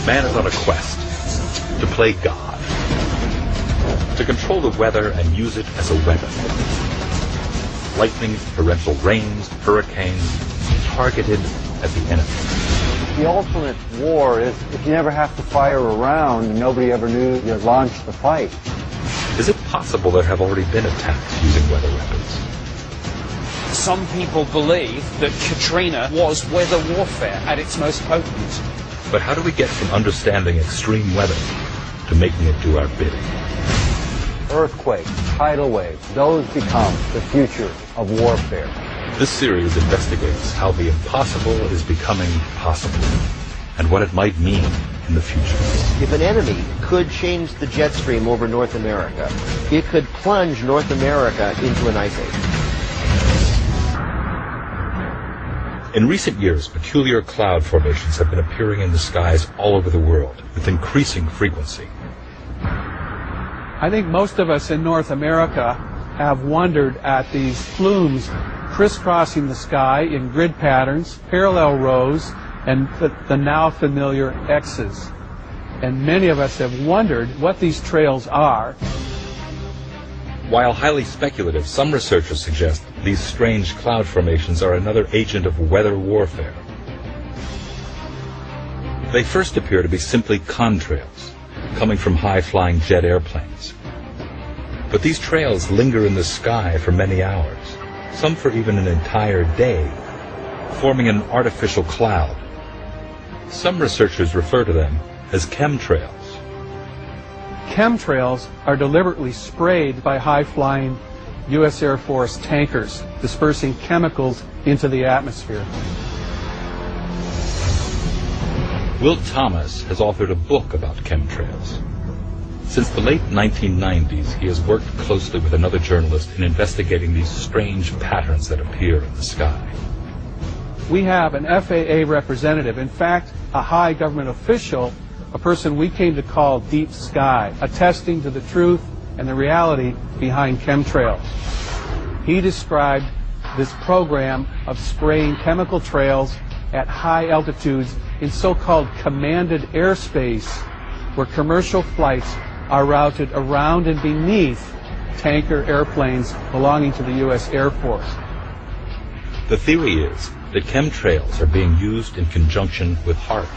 man is on a quest to play God, to control the weather and use it as a weapon. Lightning, torrential rains, hurricanes, targeted at the enemy. The ultimate war is if you never have to fire a round and nobody ever knew you launched the fight. Is it possible there have already been attacks using weather weapons? Some people believe that Katrina was weather warfare at its most potent. But how do we get from understanding extreme weather to making it do our bidding? Earthquakes, tidal waves, those become the future of warfare. This series investigates how the impossible is becoming possible and what it might mean in the future. If an enemy could change the jet stream over North America, it could plunge North America into an ice age. In recent years, peculiar cloud formations have been appearing in the skies all over the world with increasing frequency. I think most of us in North America have wondered at these plumes crisscrossing the sky in grid patterns, parallel rows, and the now familiar X's. And many of us have wondered what these trails are. While highly speculative, some researchers suggest these strange cloud formations are another agent of weather warfare. They first appear to be simply contrails, coming from high-flying jet airplanes. But these trails linger in the sky for many hours, some for even an entire day, forming an artificial cloud. Some researchers refer to them as chemtrails. Chemtrails are deliberately sprayed by high-flying U.S. Air Force tankers, dispersing chemicals into the atmosphere. Will Thomas has authored a book about chemtrails. Since the late 1990s, he has worked closely with another journalist in investigating these strange patterns that appear in the sky. We have an FAA representative, in fact, a high government official, a person we came to call Deep Sky, attesting to the truth and the reality behind chemtrails. He described this program of spraying chemical trails at high altitudes in so-called commanded airspace, where commercial flights are routed around and beneath tanker airplanes belonging to the U.S. Air Force. The theory is that chemtrails are being used in conjunction with HAARP.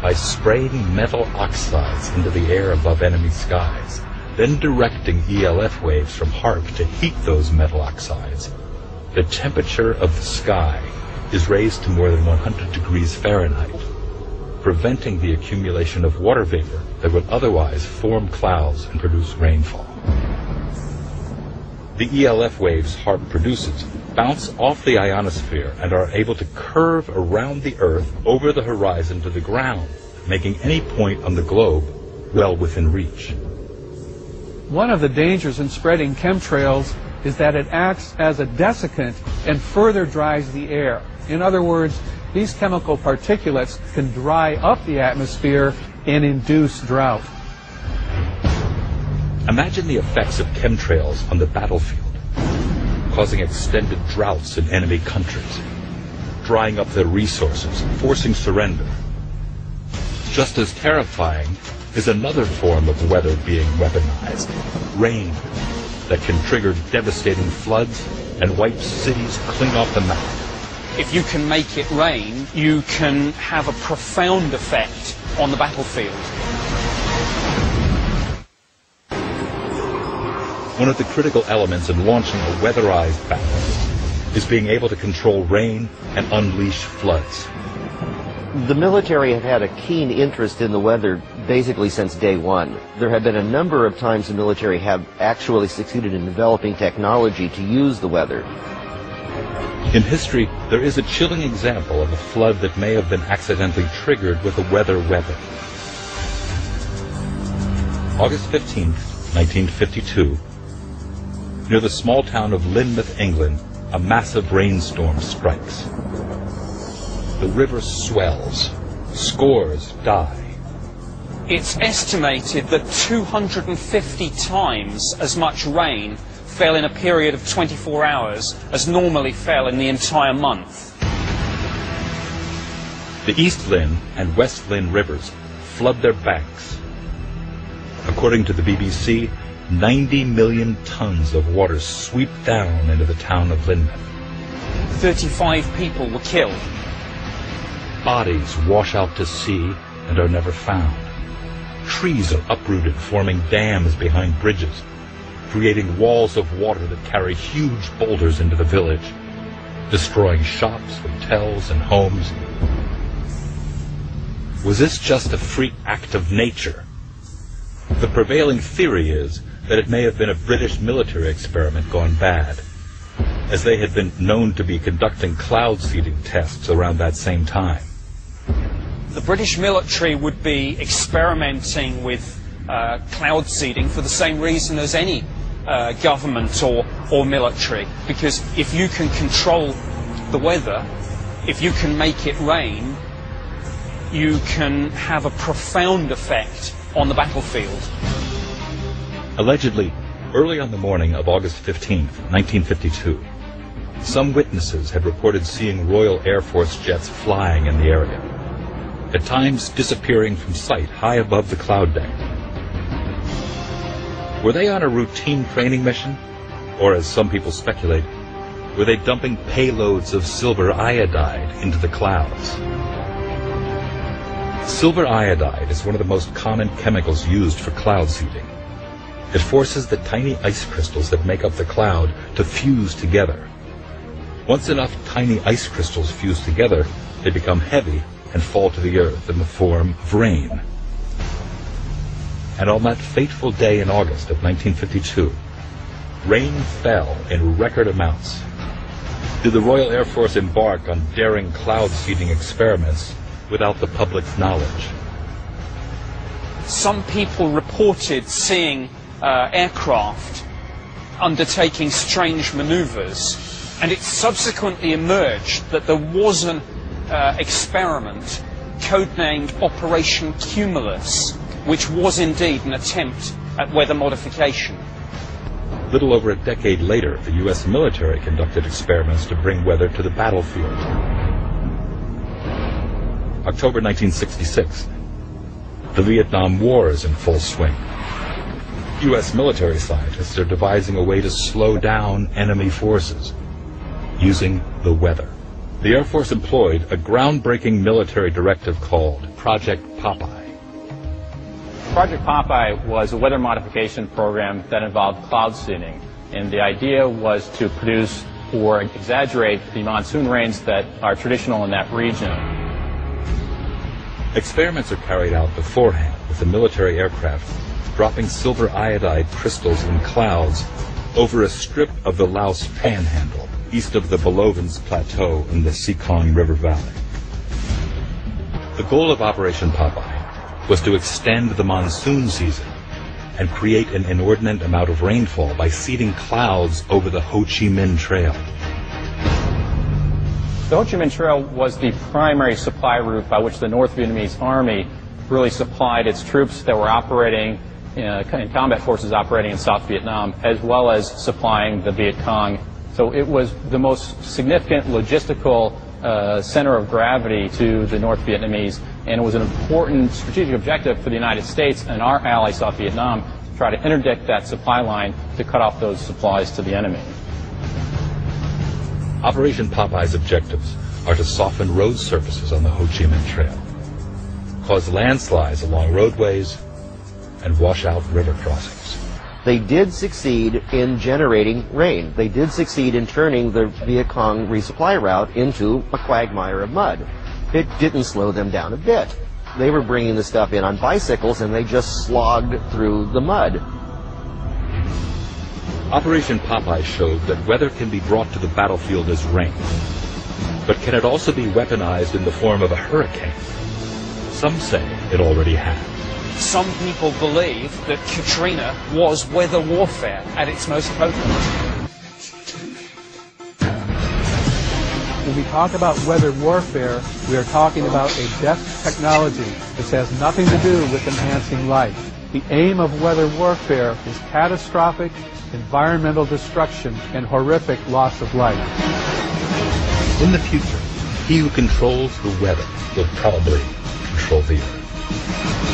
By spraying metal oxides into the air above enemy skies, then directing ELF waves from HAARP to heat those metal oxides, the temperature of the sky is raised to more than 100 degrees Fahrenheit, preventing the accumulation of water vapor that would otherwise form clouds and produce rainfall. The ELF waves HAARP produces bounce off the ionosphere and are able to curve around the Earth over the horizon to the ground, making any point on the globe well within reach. One of the dangers in spreading chemtrails is that it acts as a desiccant and further dries the air. In other words, these chemical particulates can dry up the atmosphere and induce drought. Imagine the effects of chemtrails on the battlefield, causing extended droughts in enemy countries, drying up their resources, forcing surrender. Just as terrifying is another form of weather being weaponized, rain, that can trigger devastating floods and wipe cities clean off the map. If you can make it rain, you can have a profound effect on the battlefield. One of the critical elements in launching a weatherized battle is being able to control rain and unleash floods. The military have had a keen interest in the weather basically since day one. There have been a number of times the military have actually succeeded in developing technology to use the weather. In history, there is a chilling example of a flood that may have been accidentally triggered with a weather weapon. August 15, 1952, near the small town of Lynmouth, England, a massive rainstorm strikes. The river swells. Scores die. It's estimated that 250 times as much rain fell in a period of 24 hours as normally fell in the entire month. The East Lynn and West Lynn rivers flood their banks. According to the BBC, 90 million tons of water sweep down into the town of Lynmouth. 35 people were killed. Bodies wash out to sea and are never found. Trees are uprooted, forming dams behind bridges, creating walls of water that carry huge boulders into the village, destroying shops, hotels, and homes. Was this just a freak act of nature? The prevailing theory is that it may have been a British military experiment gone bad, as they had been known to be conducting cloud seeding tests around that same time. The British military would be experimenting with cloud seeding for the same reason as any government or military, because if you can control the weather, if you can make it rain, you can have a profound effect on the battlefield. Allegedly, early on the morning of August 15th, 1952, some witnesses had reported seeing Royal Air Force jets flying in the area, at times disappearing from sight high above the cloud deck. Were they on a routine training mission? Or, as some people speculate, were they dumping payloads of silver iodide into the clouds? Silver iodide is one of the most common chemicals used for cloud seeding. It forces the tiny ice crystals that make up the cloud to fuse together. Once enough tiny ice crystals fuse together, they become heavy and fall to the earth in the form of rain. And on that fateful day in August of 1952, rain fell in record amounts. Did the Royal Air Force embark on daring cloud seeding experiments without the public's knowledge? Some people reported seeing aircraft undertaking strange maneuvers, and it subsequently emerged that there was an experiment codenamed Operation Cumulus, which was indeed an attempt at weather modification. Little over a decade later, the U.S. military conducted experiments to bring weather to the battlefield. October 1966. The Vietnam War is in full swing. U.S. military scientists are devising a way to slow down enemy forces using the weather. The Air Force employed a groundbreaking military directive called Project Popeye. Project Popeye was a weather modification program that involved cloud seeding, and the idea was to produce or exaggerate the monsoon rains that are traditional in that region. Experiments are carried out beforehand with the military aircraft dropping silver iodide crystals in clouds over a strip of the Laos Panhandle, east of the Belovans Plateau in the Sekong River Valley. The goal of Operation Popeye was to extend the monsoon season and create an inordinate amount of rainfall by seeding clouds over the Ho Chi Minh Trail. The Ho Chi Minh Trail was the primary supply route by which the North Vietnamese Army really supplied its troops that were operating in combat forces operating in South Vietnam, as well as supplying the Viet Cong. So it was the most significant logistical center of gravity to the North Vietnamese, and it was an important strategic objective for the United States and our ally South Vietnam to try to interdict that supply line to cut off those supplies to the enemy. Operation Popeye's objectives are to soften road surfaces on the Ho Chi Minh Trail, cause landslides along roadways, and wash out river crossings. They did succeed in generating rain. They did succeed in turning the Viet Cong resupply route into a quagmire of mud. It didn't slow them down a bit. They were bringing the stuff in on bicycles and they just slogged through the mud. Operation Popeye showed that weather can be brought to the battlefield as rain, but can it also be weaponized in the form of a hurricane? Some say it already had. Some people believe that Katrina was weather warfare at its most potent. When we talk about weather warfare, we are talking about a death technology. This has nothing to do with enhancing life. The aim of weather warfare is catastrophic environmental destruction and horrific loss of life. In the future, He who controls the weather will probably control the earth.